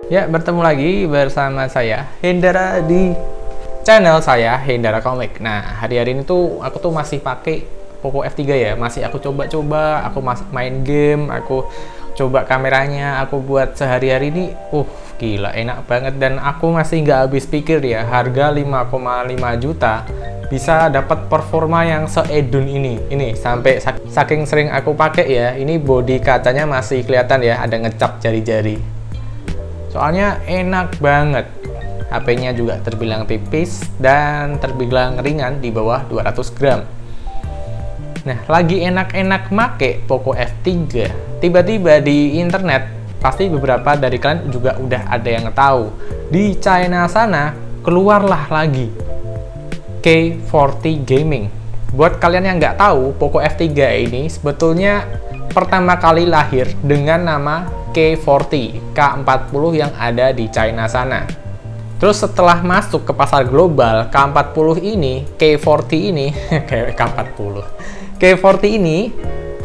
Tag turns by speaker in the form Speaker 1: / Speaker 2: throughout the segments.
Speaker 1: Ya, bertemu lagi bersama saya Hendra di channel saya Hendra Komik. Nah, hari-hari ini tuh aku tuh masih pakai Poco F3 ya. Masih aku coba-coba, aku main game, aku coba kameranya, aku buat sehari-hari ini. Gila, enak banget dan aku masih nggak habis pikir ya, harga 5,5 juta bisa dapat performa yang seedun ini. Ini sampai saking sering aku pakai ya. Ini bodi kacanya masih kelihatan ya, ada ngecap jari-jari. Soalnya enak banget. HP-nya juga terbilang tipis dan terbilang ringan di bawah 200 gram. Nah, lagi enak-enak make Poco F3, tiba-tiba di internet, pasti beberapa dari kalian juga udah ada yang tahu. Di China sana, keluarlah lagi K40 Gaming. Buat kalian yang nggak tahu, Poco F3 ini sebetulnya pertama kali lahir dengan nama K40 yang ada di China sana. Terus setelah masuk ke pasar global, K40 ini K40 ini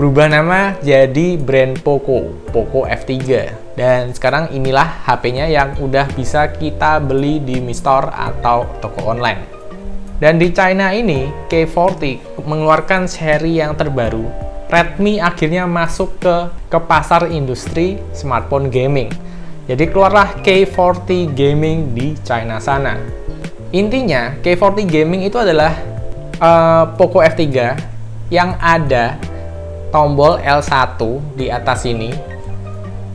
Speaker 1: berubah nama jadi brand Poco F3. Dan sekarang inilah HP-nya yang udah bisa kita beli di Mi Store atau toko online. Dan di China ini, K40 mengeluarkan seri yang terbaru. Redmi akhirnya masuk ke pasar industri smartphone gaming. Jadi keluarlah K40 Gaming di China sana. Intinya, K40 Gaming itu adalah Poco F3 yang ada tombol L1 di atas ini.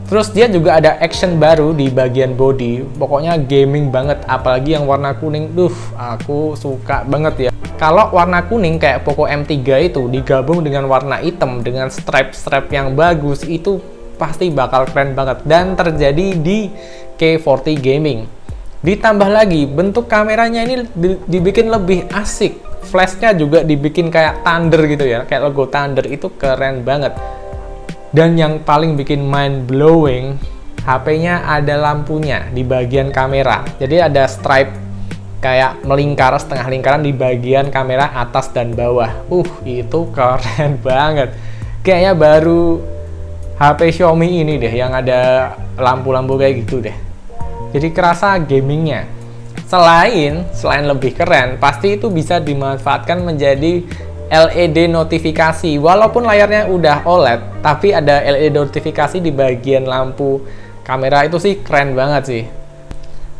Speaker 1: Terus dia juga ada action baru di bagian body. Pokoknya gaming banget, apalagi yang warna kuning. Aku suka banget ya. Kalau warna kuning kayak Poco M3 itu digabung dengan warna hitam dengan stripe-stripe yang bagus, itu pasti bakal keren banget. Dan terjadi di K40 Gaming. Ditambah lagi bentuk kameranya ini dibikin lebih asik. Flashnya juga dibikin kayak Thunder gitu ya, kayak logo Thunder, itu keren banget. Dan yang paling bikin mind blowing, HP-nya ada lampunya di bagian kamera. Jadi ada stripe kayak melingkar, setengah lingkaran di bagian kamera atas dan bawah. Itu keren banget. Kayaknya baru HP Xiaomi ini deh yang ada lampu-lampu kayak gitu deh. Jadi kerasa gamingnya. Selain lebih keren, pasti itu bisa dimanfaatkan menjadi LED notifikasi. Walaupun layarnya udah OLED, tapi ada LED notifikasi di bagian lampu kamera, itu sih keren banget sih.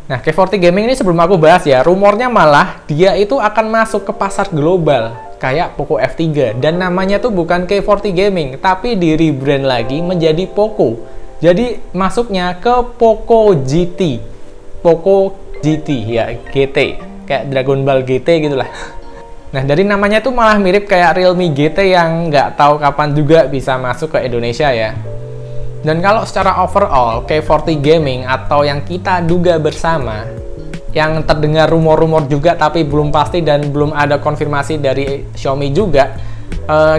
Speaker 1: Nah, K40 Gaming ini sebelum aku bahas ya, rumornya malah dia itu akan masuk ke pasar global kayak Poco F3, dan namanya tuh bukan K40 Gaming, tapi di rebrand lagi menjadi Poco. Jadi masuknya ke Poco GT. Poco GT ya, GT. Kayak Dragon Ball GT gitulah. Nah, dari namanya tuh malah mirip kayak Realme GT yang nggak tahu kapan juga bisa masuk ke Indonesia ya. Dan kalau secara overall, K40 Gaming atau yang kita duga bersama, yang terdengar rumor-rumor juga tapi belum pasti dan belum ada konfirmasi dari Xiaomi juga,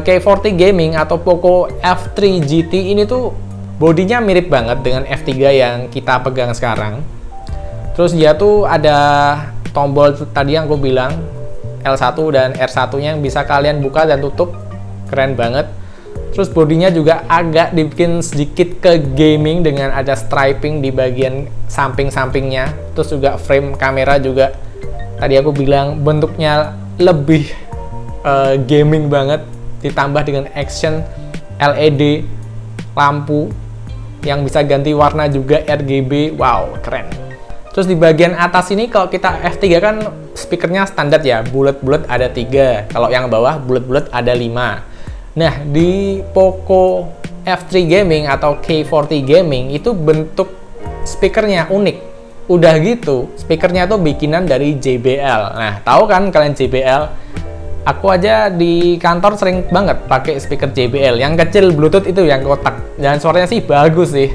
Speaker 1: K40 Gaming atau Poco F3 GT ini tuh bodinya mirip banget dengan F3 yang kita pegang sekarang. Terus dia tuh ada tombol tadi yang gue bilang, L1 dan R1-nya yang bisa kalian buka dan tutup, keren banget. Terus bodinya juga agak dibikin sedikit ke gaming dengan ada striping di bagian samping-sampingnya. Terus juga frame kamera juga tadi aku bilang bentuknya lebih gaming banget, ditambah dengan action LED lampu yang bisa ganti warna juga RGB. Wow, keren. Terus di bagian atas ini kalau kita F3 kan speakernya standar ya, bulat-bulat ada 3. Kalau yang bawah bulat-bulat ada 5. Nah, di Poco F3 Gaming atau K40 Gaming itu bentuk speakernya unik. Udah gitu, speakernya tuh bikinan dari JBL. Nah, tahu kan kalian JBL? Aku aja di kantor sering banget pakai speaker JBL. Yang kecil Bluetooth itu yang kotak. Dan suaranya sih bagus sih.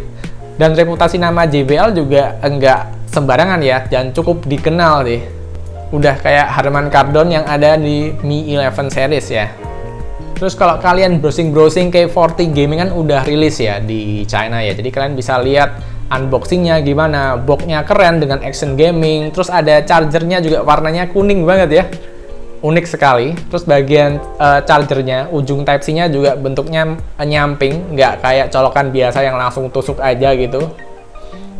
Speaker 1: Dan reputasi nama JBL juga enggak sembarangan ya, dan cukup dikenal deh. Udah kayak Harman Kardon yang ada di Mi 11 series ya. Terus kalau kalian browsing K40 Gaming kan udah rilis ya di China ya. Jadi kalian bisa lihat unboxingnya gimana. Boxnya keren dengan action gaming. Terus ada chargernya juga warnanya kuning banget ya. Unik sekali. Terus bagian chargernya, ujung Type-C-nya juga bentuknya nyamping, nggak kayak colokan biasa yang langsung tusuk aja gitu.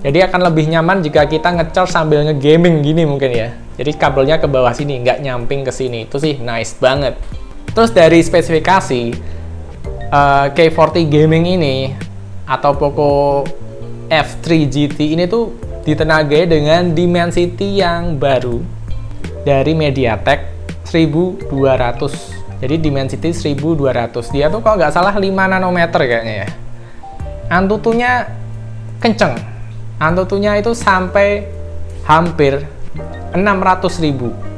Speaker 1: Jadi akan lebih nyaman jika kita ngecharge sambil ngegaming gini mungkin ya. Jadi kabelnya ke bawah sini, nggak nyamping ke sini. Itu sih nice banget. Terus dari spesifikasi K40 Gaming ini atau Poco F3 GT ini tuh ditenagai dengan Dimensity yang baru dari MediaTek 1200. Jadi Dimensity 1200. Dia tuh kalau nggak salah 5 nanometer kayaknya ya. Antutunya kenceng. Antutunya itu sampai hampir 600.000.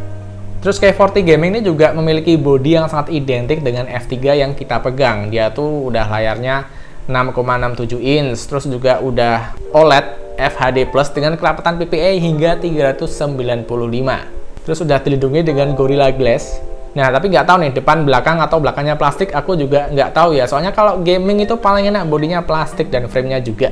Speaker 1: Terus K40 Gaming ini juga memiliki bodi yang sangat identik dengan F3 yang kita pegang. Dia tuh udah layarnya 6,67 inch, terus juga udah OLED FHD Plus dengan kerapatan PPA hingga 395. Terus udah dilindungi dengan Gorilla Glass. Nah, tapi nggak tahu nih, depan, belakang, atau belakangnya plastik, aku juga nggak tahu ya. Soalnya kalau gaming itu paling enak bodinya plastik dan framenya juga.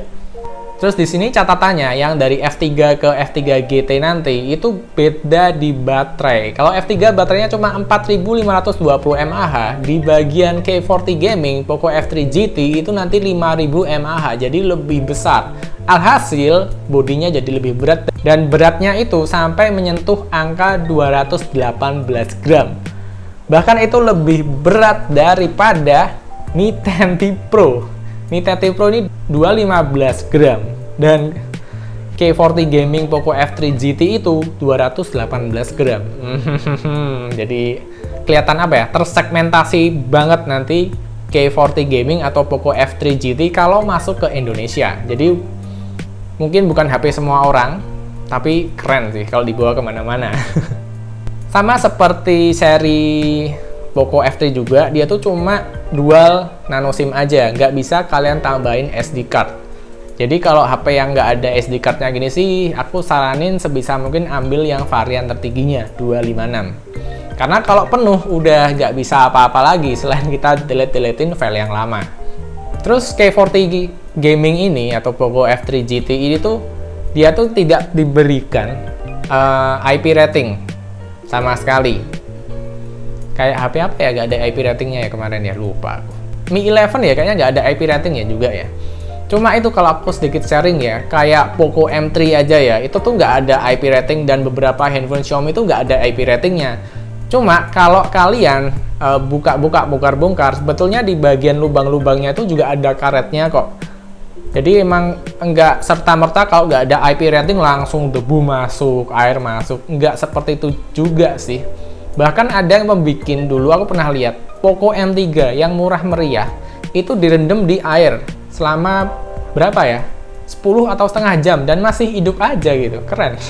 Speaker 1: Terus di sini catatannya yang dari F3 ke F3 GT nanti itu beda di baterai. Kalau F3 baterainya cuma 4520 mAh, di bagian K40 Gaming Poco F3 GT itu nanti 5000 mAh, jadi lebih besar. Alhasil bodinya jadi lebih berat dan beratnya itu sampai menyentuh angka 218 gram. Bahkan itu lebih berat daripada Mi 10T Pro. Mi 10T Pro ini 215 gram dan K40 Gaming Poco F3 GT itu 218 gram. Jadi kelihatan apa ya? Tersegmentasi banget nanti K40 Gaming atau Poco F3 GT kalau masuk ke Indonesia. Jadi mungkin bukan HP semua orang, tapi keren sih kalau dibawa kemana-mana. Sama seperti seri Poco F3 juga, dia tuh cuma dual nano SIM aja, nggak bisa kalian tambahin SD card. Jadi kalau HP yang nggak ada SD cardnya gini sih, aku saranin sebisa mungkin ambil yang varian tertingginya, 256. Karena kalau penuh udah nggak bisa apa-apa lagi selain kita delete-deletein file yang lama. Terus K40 Gaming ini atau Poco F3 GT ini tuh, dia tuh tidak diberikan IP rating sama sekali. Kayak HP apa ya gak ada IP ratingnya ya kemarin ya, lupa aku. Mi 11 ya kayaknya gak ada IP ratingnya juga ya. Cuma itu kalau aku sedikit sharing ya, kayak Poco M3 aja ya, itu tuh gak ada IP rating dan beberapa handphone Xiaomi itu gak ada IP ratingnya. Cuma kalau kalian buka-buka, bongkar-bongkar, sebetulnya di bagian lubang-lubangnya itu juga ada karetnya kok. Jadi emang enggak serta-merta kalau nggak ada IP rating langsung debu masuk, air masuk. Enggak seperti itu juga sih. Bahkan ada yang membikin dulu, aku pernah lihat Poco M3 yang murah meriah itu direndam di air selama berapa ya? 10 atau setengah jam dan masih hidup aja gitu. Keren.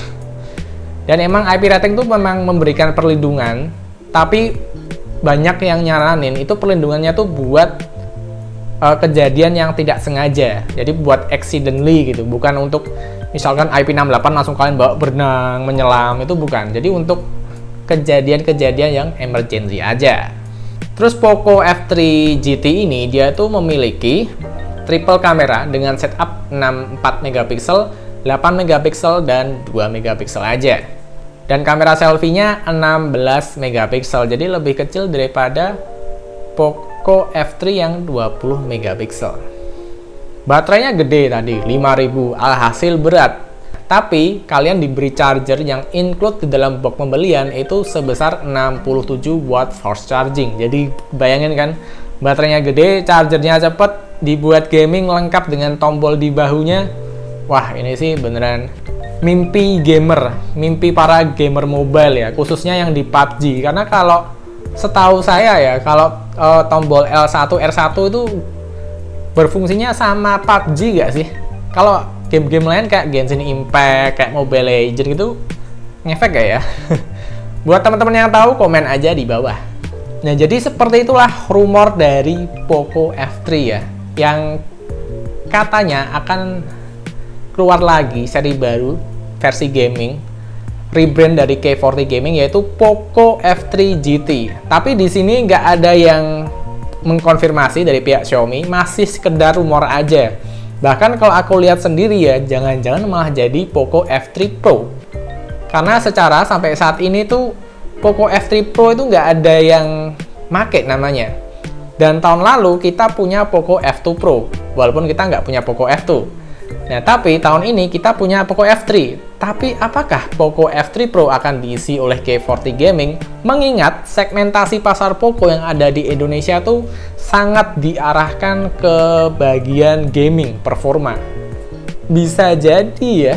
Speaker 1: Dan emang IP rating tuh memang memberikan perlindungan, tapi banyak yang nyaranin itu perlindungannya tuh buat kejadian yang tidak sengaja. Jadi buat accidentally gitu, bukan untuk misalkan IP68 langsung kalian bawa berenang, menyelam, itu bukan. Jadi untuk kejadian-kejadian yang emergency aja. Terus Poco F3 GT ini dia tuh memiliki triple kamera dengan setup 64 megapiksel, 8 megapiksel dan 2 megapiksel aja. Dan kamera selfie-nya 16 megapiksel. Jadi lebih kecil daripada Poco F3 yang 20 megapiksel. Baterainya gede tadi, 5000, alhasil berat. Tapi kalian diberi charger yang include di dalam box pembelian itu sebesar 67 watt fast charging. Jadi bayangin kan, baterainya gede, chargernya cepet, dibuat gaming lengkap dengan tombol di bahunya. Wah, ini sih beneran mimpi gamer, mimpi para gamer mobile ya, khususnya yang di PUBG. Karena kalau setahu saya ya, kalau tombol L1, R1 itu berfungsinya sama PUBG gak sih? Kalau game-game lain kayak Genshin Impact, kayak Mobile Legends gitu, ngefek gak ya? Buat teman-teman yang tahu, komen aja di bawah. Nah, jadi seperti itulah rumor dari Poco F3 ya, yang katanya akan keluar lagi seri baru, versi gaming, rebrand dari K40 Gaming, yaitu Poco F3 GT. Tapi di sini nggak ada yang mengkonfirmasi dari pihak Xiaomi, masih sekedar rumor aja. Bahkan kalau aku lihat sendiri ya, jangan-jangan malah jadi Poco F3 Pro. Karena secara sampai saat ini tuh Poco F3 Pro itu nggak ada yang make namanya. Dan tahun lalu kita punya Poco F2 Pro, walaupun kita nggak punya Poco F2. Nah, tapi tahun ini kita punya Poco F3. Tapi apakah Poco F3 Pro akan diisi oleh K40 Gaming? Mengingat segmentasi pasar Poco yang ada di Indonesia tuh sangat diarahkan ke bagian gaming, performa. Bisa jadi ya.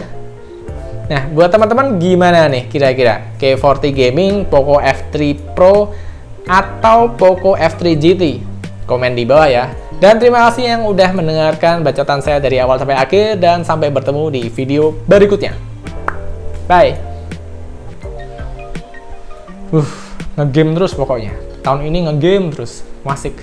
Speaker 1: Nah, buat teman-teman gimana nih kira-kira? K40 Gaming, Poco F3 Pro, atau Poco F3 GT? Komen di bawah ya. Dan terima kasih yang udah mendengarkan bacotan saya dari awal sampai akhir, dan sampai bertemu di video berikutnya. Bye. Ngegame terus pokoknya. Tahun ini ngegame terus. Masik.